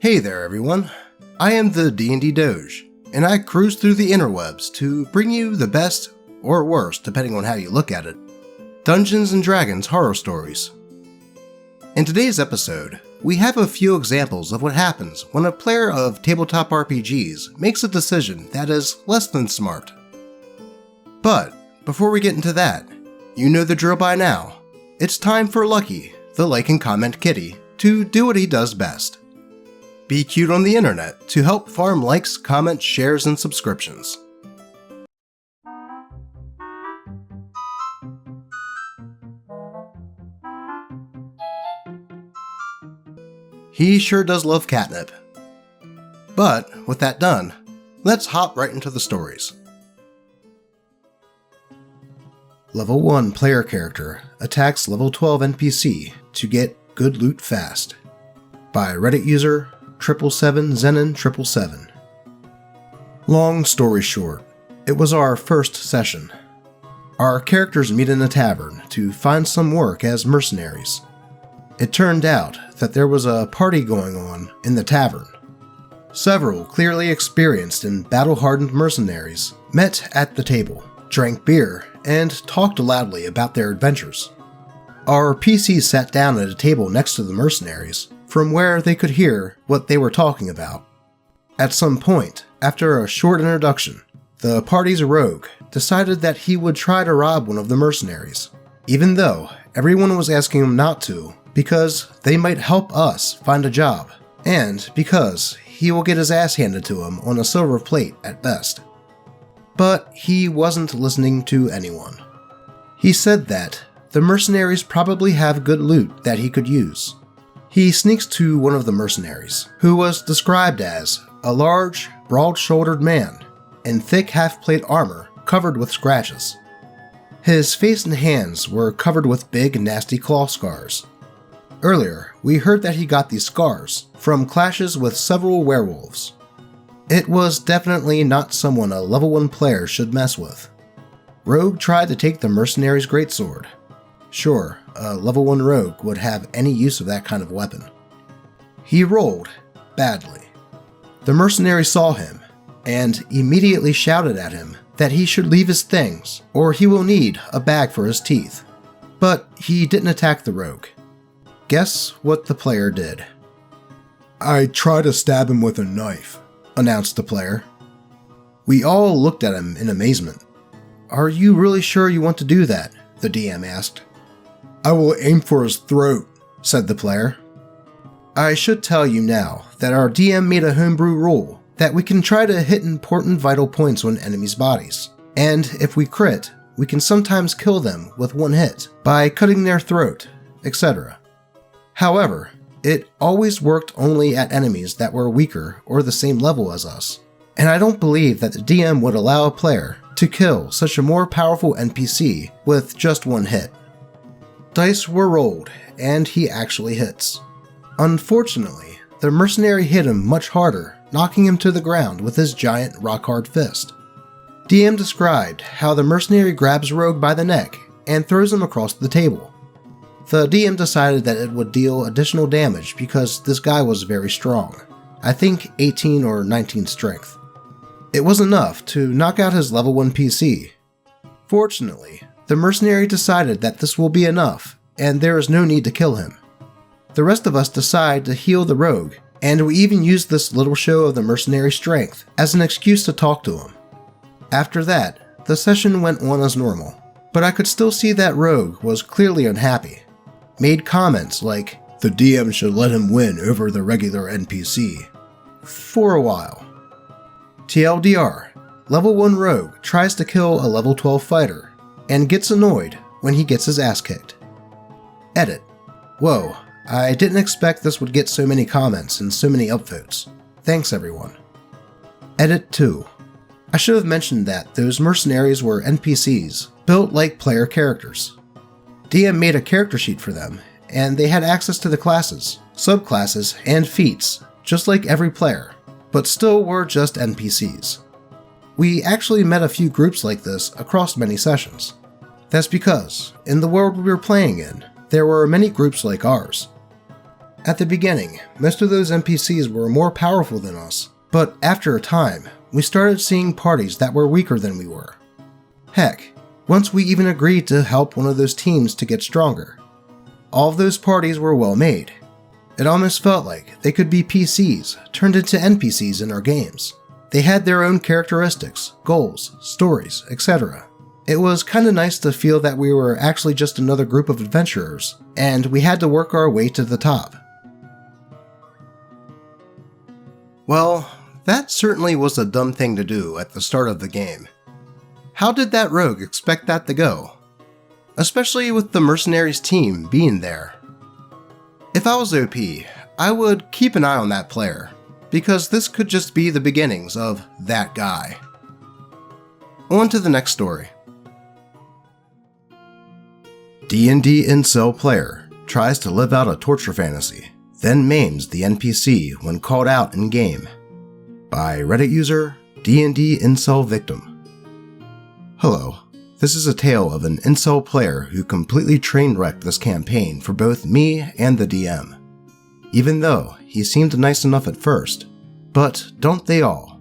Hey there everyone, I am the d&Ddoge, and I cruise through the interwebs to bring you the best, or worst depending on how you look at it, Dungeons & Dragons horror stories. In today's episode, we have a few examples of what happens when a player of tabletop RPGs makes a decision that is less than smart. But, before we get into that, you know the drill by now. It's time for Lucky, the like and comment kitty, to do what he does best. Be cute on the internet to help farm likes, comments, shares, and subscriptions. He sure does love catnip. But, with that done, let's hop right into the stories. Level 1 player character attacks level 12 NPC to get good loot fast. By Reddit user 777Zenon777. Long story short, it was our first session. Our characters meet in a tavern to find some work as mercenaries. It turned out that there was a party going on in the tavern. Several clearly experienced and battle-hardened mercenaries met at the table, drank beer, and talked loudly about their adventures. Our PCs sat down at a table next to the mercenaries, from where they could hear what they were talking about. At some point, after a short introduction, the party's rogue decided that he would try to rob one of the mercenaries, even though everyone was asking him not to, because they might help us find a job, and because he will get his ass handed to him on a silver plate at best. But he wasn't listening to anyone. He said that the mercenaries probably have good loot that he could use. He sneaks to one of the mercenaries, who was described as a large, broad-shouldered man in thick half-plate armor covered with scratches. His face and hands were covered with big, nasty claw scars. Earlier, we heard that he got these scars from clashes with several werewolves. It was definitely not someone a level 1 player should mess with. Rogue tried to take the mercenary's greatsword. Sure, a level 1 rogue would have any use of that kind of weapon. He rolled badly. The mercenary saw him, and immediately shouted at him that he should leave his things, or he will need a bag for his teeth. But he didn't attack the rogue. Guess what the player did? "I tried to stab him with a knife," announced the player. We all looked at him in amazement. "Are you really sure you want to do that?" the DM asked. "I will aim for his throat," said the player. I should tell you now that our DM made a homebrew rule that we can try to hit important vital points on enemies' bodies, and if we crit, we can sometimes kill them with one hit by cutting their throat, etc. However, it always worked only at enemies that were weaker or the same level as us, and I don't believe that the DM would allow a player to kill such a more powerful NPC with just one hit. Dice were rolled, and he actually hits. Unfortunately, the mercenary hit him much harder, knocking him to the ground with his giant rock-hard fist. DM described how the mercenary grabs Rogue by the neck and throws him across the table. The DM decided that it would deal additional damage because this guy was very strong. I think 18 or 19 strength. It was enough to knock out his level 1 PC. Fortunately, the mercenary decided that this will be enough, and there is no need to kill him. The rest of us decide to heal the rogue, and we even use this little show of the mercenary's strength as an excuse to talk to him. After that, the session went on as normal, but I could still see that rogue was clearly unhappy. Made comments like, "The DM should let him win over the regular NPC," for a while. TLDR, level 1 rogue tries to kill a level 12 fighter, and gets annoyed when he gets his ass kicked. Edit. Whoa, I didn't expect this would get so many comments and so many upvotes. Thanks everyone. Edit 2. I should have mentioned that those mercenaries were NPCs, built like player characters. DM made a character sheet for them, and they had access to the classes, subclasses, and feats, just like every player, but still were just NPCs. We actually met a few groups like this across many sessions. That's because, in the world we were playing in, there were many groups like ours. At the beginning, most of those NPCs were more powerful than us, but after a time, we started seeing parties that were weaker than we were. Heck, once we even agreed to help one of those teams to get stronger. All of those parties were well made. It almost felt like they could be PCs turned into NPCs in our games. They had their own characteristics, goals, stories, etc. It was kinda nice to feel that we were actually just another group of adventurers, and we had to work our way to the top. Well, that certainly was a dumb thing to do at the start of the game. How did that rogue expect that to go? Especially with the mercenaries team being there. If I was OP, I would keep an eye on that player, because this could just be the beginnings of that guy. On to the next story. D&D Incel player tries to live out a torture fantasy, then maims the NPC when called out in-game. By Reddit user, D&D Incel Victim. Hello, this is a tale of an incel player who completely train-wrecked this campaign for both me and the DM. Even though he seemed nice enough at first, but don't they all?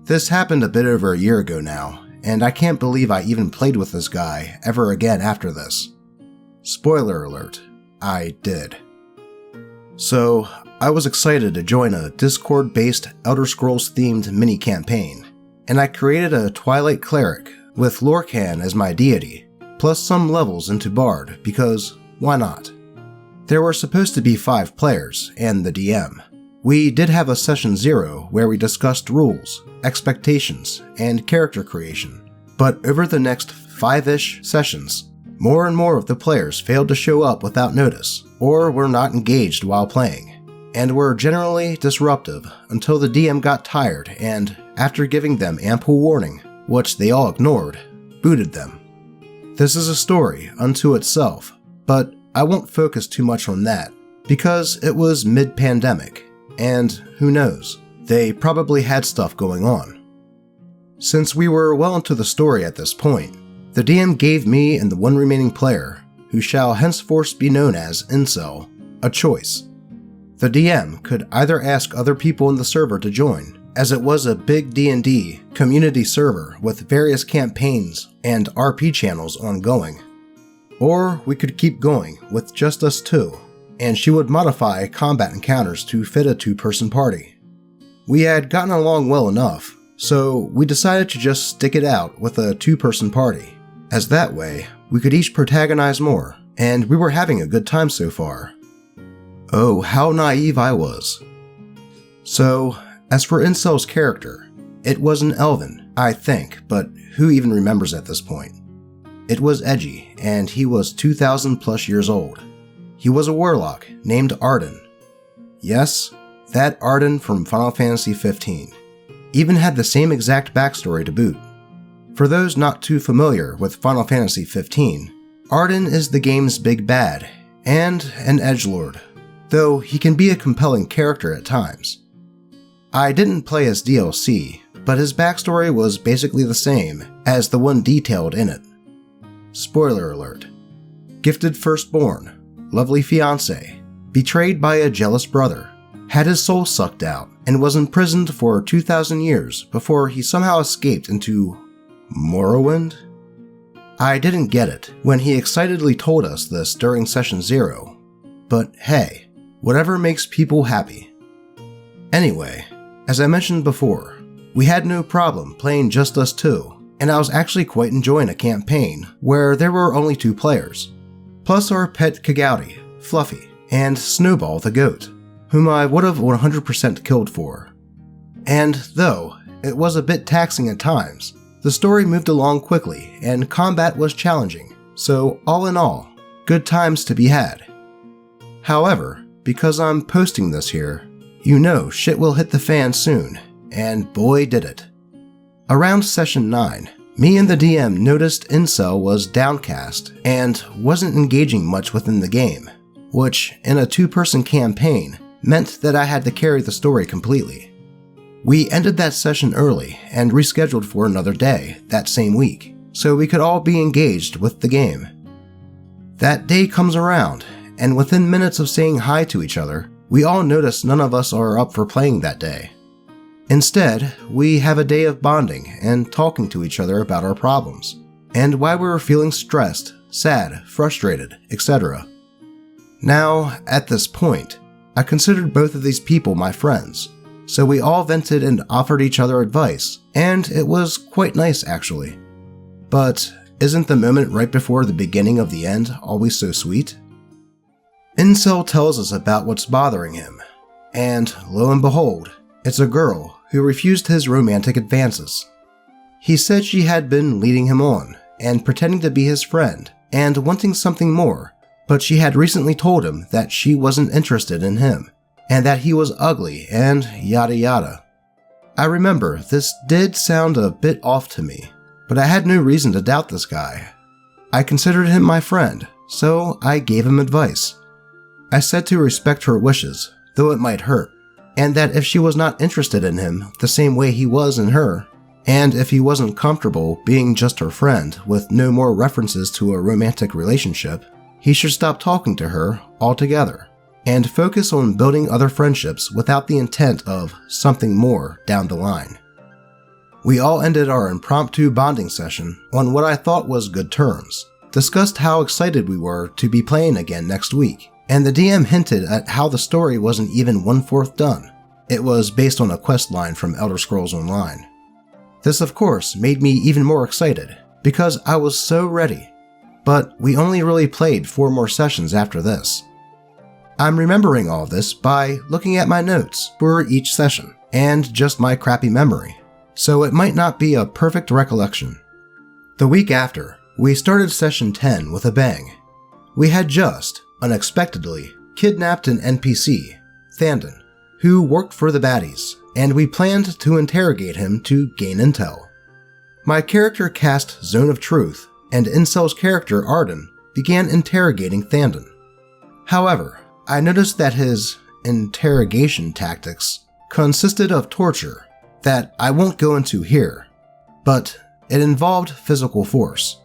This happened a bit over a year ago now, and I can't believe I even played with this guy ever again after this. Spoiler alert, I did. So, I was excited to join a Discord-based Elder Scrolls-themed mini-campaign, and I created a Twilight Cleric with Lorcan as my deity, plus some levels into Bard because why not? There were supposed to be 5 players and the DM. We did have a session 0 where we discussed rules, expectations, and character creation, but over the next 5-ish sessions, more and more of the players failed to show up without notice, or were not engaged while playing, and were generally disruptive until the DM got tired and, after giving them ample warning, which they all ignored, booted them. This is a story unto itself, but I won't focus too much on that, because it was mid-pandemic, and who knows, they probably had stuff going on. Since we were well into the story at this point, the DM gave me and the one remaining player, who shall henceforth be known as Incel, a choice. The DM could either ask other people in the server to join, as it was a big D&D community server with various campaigns and RP channels ongoing. Or we could keep going with just us two, and she would modify combat encounters to fit a 2-person party. We had gotten along well enough, so we decided to just stick it out with a 2-person party, as that way we could each protagonize more, and we were having a good time so far. Oh, how naive I was. So, as for Incel's character, it was an elven, I think, but who even remembers at this point? It was Edgy, and he was 2,000 plus years old. He was a warlock named Arden. Yes, that Arden from Final Fantasy 15. Even had the same exact backstory to boot. For those not too familiar with Final Fantasy 15, Arden is the game's big bad, and an edgelord, though he can be a compelling character at times. I didn't play as DLC, but his backstory was basically the same as the one detailed in it. Spoiler alert. Gifted firstborn, lovely fiancé, betrayed by a jealous brother, had his soul sucked out, and was imprisoned for 2,000 years before he somehow escaped into Morrowind? I didn't get it when he excitedly told us this during session 0, but hey, whatever makes people happy. Anyway, as I mentioned before, we had no problem playing just us two, and I was actually quite enjoying a campaign where there were only 2 players, plus our pet Kagouti, Fluffy, and Snowball the goat, whom I would have 100% killed for. And though it was a bit taxing at times, the story moved along quickly and combat was challenging, so all in all, good times to be had. However, because I'm posting this here, you know shit will hit the fan soon, and boy did it. Around session 9, me and the DM noticed Incel was downcast and wasn't engaging much within the game, which in a 2-person campaign meant that I had to carry the story completely. We ended that session early and rescheduled for another day that same week, so we could all be engaged with the game. That day comes around, and within minutes of saying hi to each other, we all notice none of us are up for playing that day. Instead, we have a day of bonding and talking to each other about our problems, and why we were feeling stressed, sad, frustrated, etc. Now, at this point, I considered both of these people my friends, so we all vented and offered each other advice, and it was quite nice actually. But isn't the moment right before the beginning of the end always so sweet? Incel tells us about what's bothering him, and lo and behold, it's a girl who refused his romantic advances. He said she had been leading him on, and pretending to be his friend, and wanting something more, but she had recently told him that she wasn't interested in him, and that he was ugly, and yada yada. I remember this did sound a bit off to me, but I had no reason to doubt this guy. I considered him my friend, so I gave him advice. I said to respect her wishes, though it might hurt, and that if she was not interested in him the same way he was in her, and if he wasn't comfortable being just her friend with no more references to a romantic relationship, he should stop talking to her altogether, and focus on building other friendships without the intent of something more down the line. We all ended our impromptu bonding session on what I thought was good terms, discussed how excited we were to be playing again next week, and the DM hinted at how the story wasn't even 1/4 done. It was based on a quest line from Elder Scrolls Online. This of course made me even more excited, because I was so ready, but we only really played 4 more sessions after this. I'm remembering all this by looking at my notes for each session, and just my crappy memory, so it might not be a perfect recollection. The week after, we started session 10 with a bang. We had just, unexpectedly, kidnapped an NPC, Thandon, who worked for the baddies, and we planned to interrogate him to gain intel. My character cast Zone of Truth, and Incel's character Arden began interrogating Thandon. However, I noticed that his interrogation tactics consisted of torture that I won't go into here, but it involved physical force.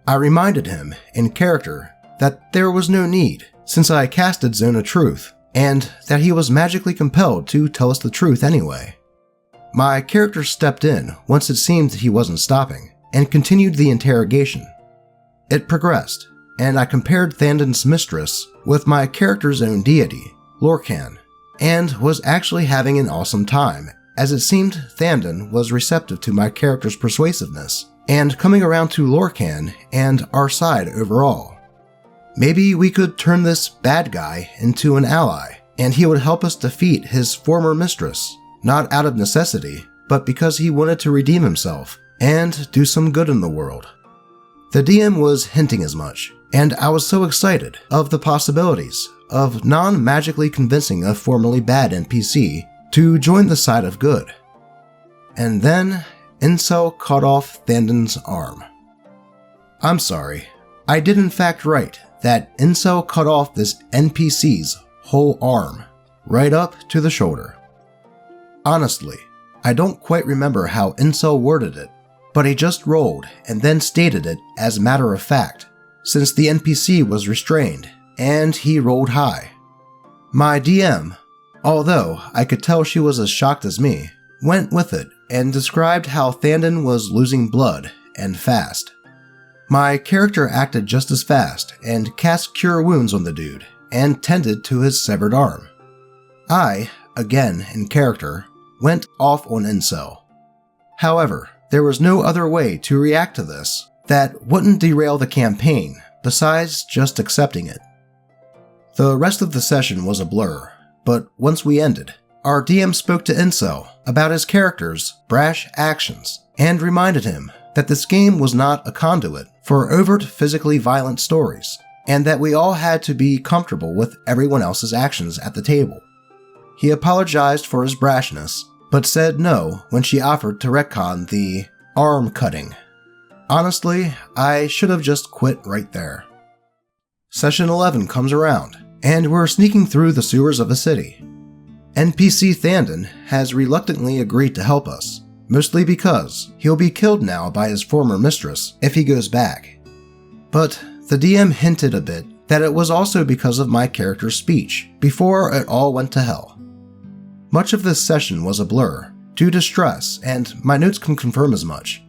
I reminded him, in character, that there was no need, since I casted Zone of Truth, and that he was magically compelled to tell us the truth anyway. My character stepped in once it seemed that he wasn't stopping, and continued the interrogation. It progressed, and I compared Thandon's mistress with my character's own deity, Lorcan, and was actually having an awesome time, as it seemed Thandon was receptive to my character's persuasiveness, and coming around to Lorcan and our side overall. Maybe we could turn this bad guy into an ally, and he would help us defeat his former mistress, not out of necessity, but because he wanted to redeem himself and do some good in the world. The DM was hinting as much, and I was so excited of the possibilities of non-magically convincing a formerly bad NPC to join the side of good. And then, Incel cut off Thandon's arm. I'm sorry, I did in fact write that Incel cut off this NPC's whole arm, right up to the shoulder. Honestly, I don't quite remember how Incel worded it, but he just rolled and then stated it as matter of fact, since the NPC was restrained and he rolled high. My DM, although I could tell she was as shocked as me, went with it and described how Thandon was losing blood and fast. My character acted just as fast and cast Cure Wounds on the dude and tended to his severed arm. I, again in character, went off on Incel. However, there was no other way to react to this that wouldn't derail the campaign besides just accepting it. The rest of the session was a blur, but once we ended, our DM spoke to Incel about his character's brash actions and reminded him that this game was not a conduit for overt physically violent stories, and that we all had to be comfortable with everyone else's actions at the table. He apologized for his brashness, but said no when she offered to retcon the arm cutting. Honestly, I should have just quit right there. Session 11 comes around, and we're sneaking through the sewers of the city. NPC Thandon has reluctantly agreed to help us, mostly because he'll be killed now by his former mistress if he goes back. But the DM hinted a bit that it was also because of my character's speech before it all went to hell. Much of this session was a blur, due to stress, and my notes can confirm as much.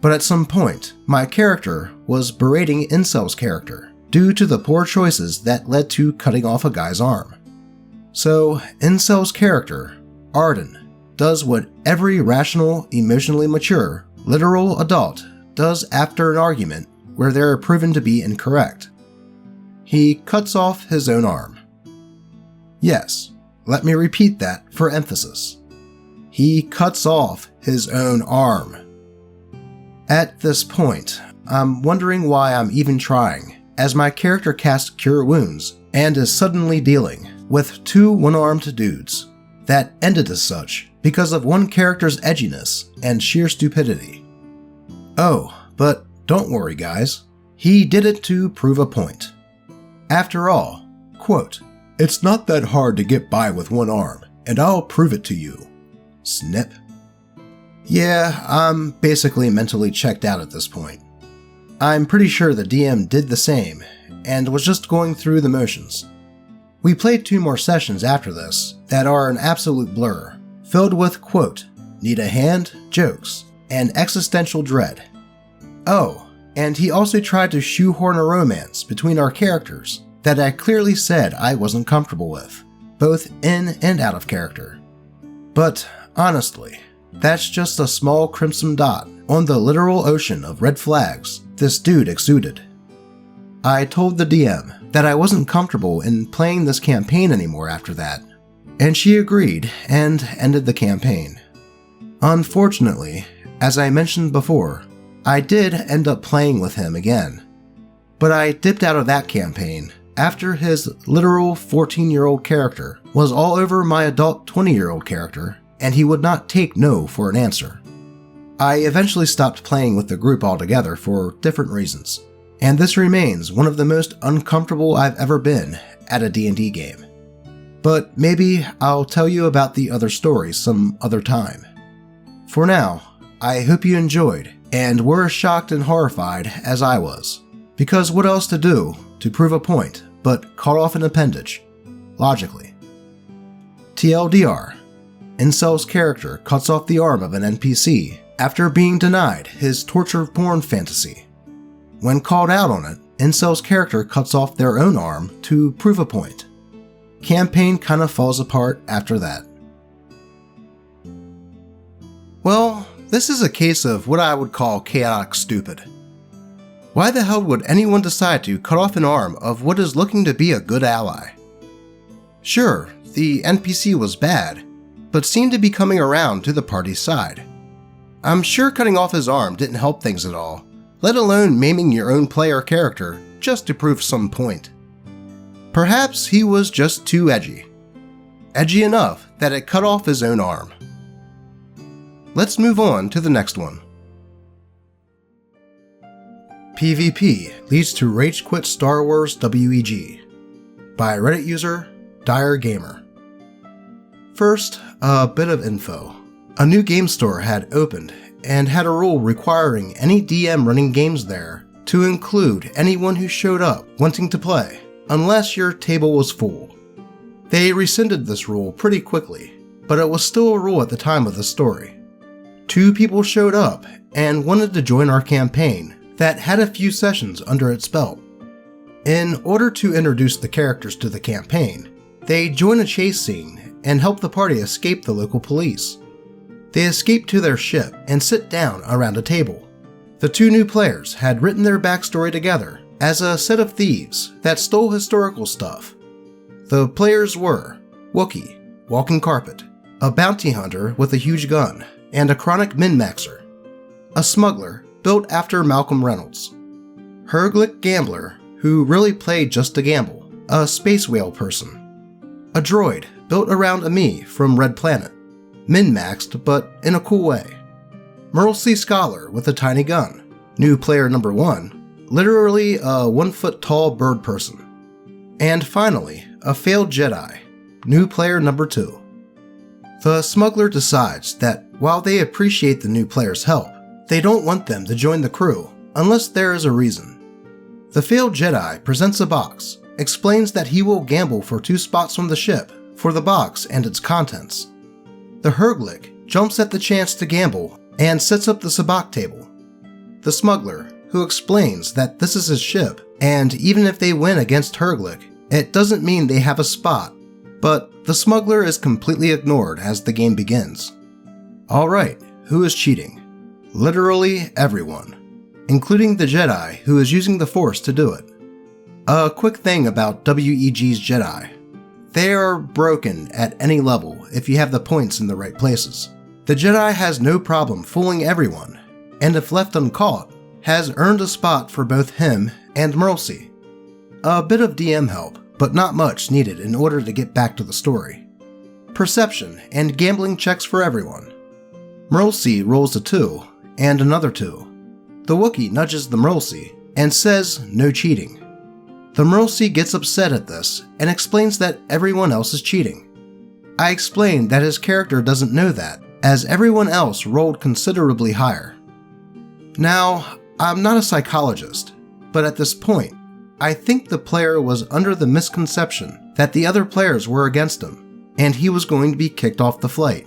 But at some point, my character was berating Incel's character due to the poor choices that led to cutting off a guy's arm. So, Incel's character, Arden, does what every rational, emotionally mature, literal adult does after an argument where they're proven to be incorrect. He cuts off his own arm. Yes, let me repeat that for emphasis. He cuts off his own arm. At this point, I'm wondering why I'm even trying, as my character casts Cure Wounds and is suddenly dealing with 2 one-armed dudes. That ended as such because of one character's edginess and sheer stupidity. Oh, but don't worry guys, he did it to prove a point. After all, quote, "It's not that hard to get by with one arm, and I'll prove it to you." Snip. Yeah, I'm basically mentally checked out at this point. I'm pretty sure the DM did the same, and was just going through the motions. We played 2 more sessions after this that are an absolute blur, filled with, quote, "need a hand" jokes, and existential dread. Oh, and he also tried to shoehorn a romance between our characters that I clearly said I wasn't comfortable with, both in and out of character. But honestly, that's just a small crimson dot on the literal ocean of red flags this dude exuded. I told the DM that I wasn't comfortable in playing this campaign anymore after that, and she agreed and ended the campaign. Unfortunately, as I mentioned before, I did end up playing with him again, but I dipped out of that campaign after his literal 14-year-old character was all over my adult 20-year-old character, and he would not take no for an answer. I eventually stopped playing with the group altogether for different reasons, and this remains one of the most uncomfortable I've ever been at a D&D game. But maybe I'll tell you about the other stories some other time. For now, I hope you enjoyed and were as shocked and horrified as I was, because what else to do to prove a point but cut off an appendage, logically. TLDR, Incel's character cuts off the arm of an NPC after being denied his torture porn fantasy. When called out on it, Incel's character cuts off their own arm to prove a point. Campaign kinda falls apart after that. Well, this is a case of what I would call chaotic stupid. Why the hell would anyone decide to cut off an arm of what is looking to be a good ally? Sure, the NPC was bad, but seemed to be coming around to the party's side. I'm sure cutting off his arm didn't help things at all, let alone maiming your own player character just to prove some point. Perhaps he was just too edgy. Edgy enough that it cut off his own arm. Let's move on to the next one. PvP leads to Rage Quit Star Wars WEG by Reddit user Dire Gamer. First, a bit of info. A new game store had opened and had a rule requiring any DM running games there to include anyone who showed up wanting to play, unless your table was full. They rescinded this rule pretty quickly, but it was still a rule at the time of the story. 2 people showed up and wanted to join our campaign that had a few sessions under its belt. In order to introduce the characters to the campaign, they join a chase scene and help the party escape the local police. They escape to their ship and sit down around a table. The 2 new players had written their backstory together as a set of thieves that stole historical stuff. The players were Wookiee, Walking Carpet, a bounty hunter with a huge gun, and a chronic min-maxer, a smuggler built after Malcolm Reynolds, Herglick Gambler, who really played just to gamble, a space whale person, a droid built around a me from Red Planet, min-maxed but in a cool way, Merle C. Scholar with a tiny gun, new player number 1, literally a 1-foot-tall bird person, and finally, a failed Jedi, new player number 2. The smuggler decides that while they appreciate the new player's help, they don't want them to join the crew unless there is a reason. The failed Jedi presents a box explains that he will gamble for 2 spots on the ship for the box and its contents. The Herglick jumps at the chance to gamble and sets up the sabacc table. The smuggler, who explains that this is his ship, and even if they win against Herglick, it doesn't mean they have a spot, but the smuggler is completely ignored as the game begins. Alright, who is cheating? Literally everyone, including the Jedi who is using the Force to do it. A quick thing about WEG's Jedi. They are broken at any level if you have the points in the right places. The Jedi has no problem fooling everyone, and if left uncaught, has earned a spot for both him and Mercy. A bit of DM help, but not much needed in order to get back to the story. Perception and gambling checks for everyone. Mercy rolls a 2, and another 2. The Wookiee nudges the Mercy and says no cheating. The Mercy gets upset at this and explains that everyone else is cheating. I explain that his character doesn't know that, as everyone else rolled considerably higher. Now, I'm not a psychologist, but at this point, I think the player was under the misconception that the other players were against him, and he was going to be kicked off the flight.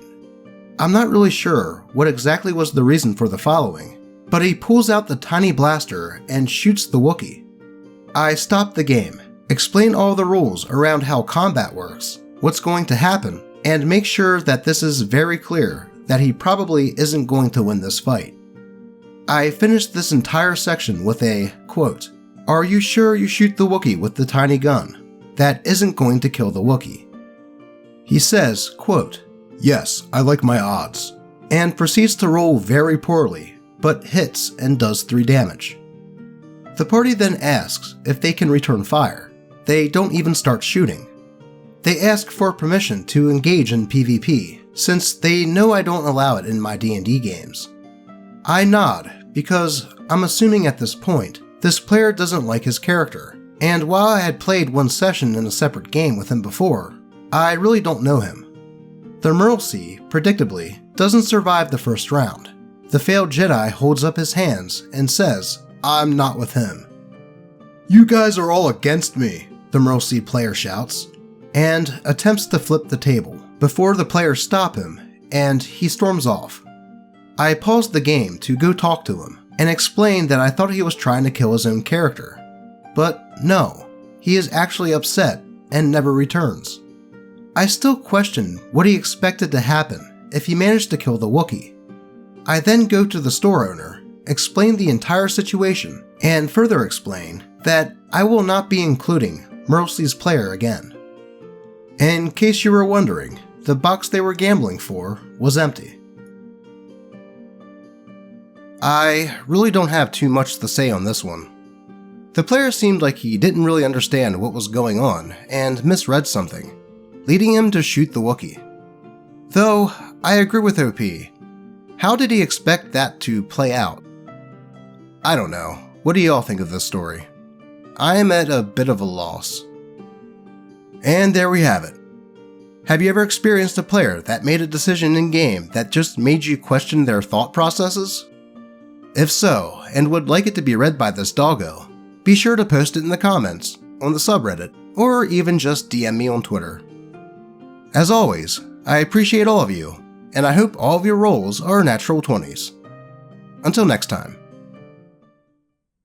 I'm not really sure what exactly was the reason for the following, but he pulls out the tiny blaster and shoots the Wookiee. I stop the game, explain all the rules around how combat works, what's going to happen, and make sure that this is very clear that he probably isn't going to win this fight. I finished this entire section with a, quote, "Are you sure you shoot the Wookiee with the tiny gun? That isn't going to kill the Wookiee." He says, quote, "Yes, I like my odds," and proceeds to roll very poorly, but hits and does 3 damage. The party then asks if they can return fire. They don't even start shooting. They ask for permission to engage in PvP, since they know I don't allow it in my D&D games. I nod, because I'm assuming at this point, this player doesn't like his character, and while I had played one session in a separate game with him before, I really don't know him. The Mercy, predictably, doesn't survive the first round. The failed Jedi holds up his hands and says, "I'm not with him." "You guys are all against me," the Mercy player shouts, and attempts to flip the table before the players stop him, and he storms off. I paused the game to go talk to him and explain that I thought he was trying to kill his own character. But no, he is actually upset and never returns. I still question what he expected to happen if he managed to kill the Wookiee. I then go to the store owner, explain the entire situation, and further explain that I will not be including Mercy's player again. In case you were wondering, the box they were gambling for was empty. I really don't have too much to say on this one. The player seemed like he didn't really understand what was going on and misread something, leading him to shoot the Wookiee. Though, I agree with OP. How did he expect that to play out? I don't know. What do y'all think of this story? I am at a bit of a loss. And there we have it. Have you ever experienced a player that made a decision in-game that just made you question their thought processes? If so, and would like it to be read by this doggo, be sure to post it in the comments, on the subreddit, or even just DM me on Twitter. As always, I appreciate all of you, and I hope all of your rolls are natural 20s. Until next time.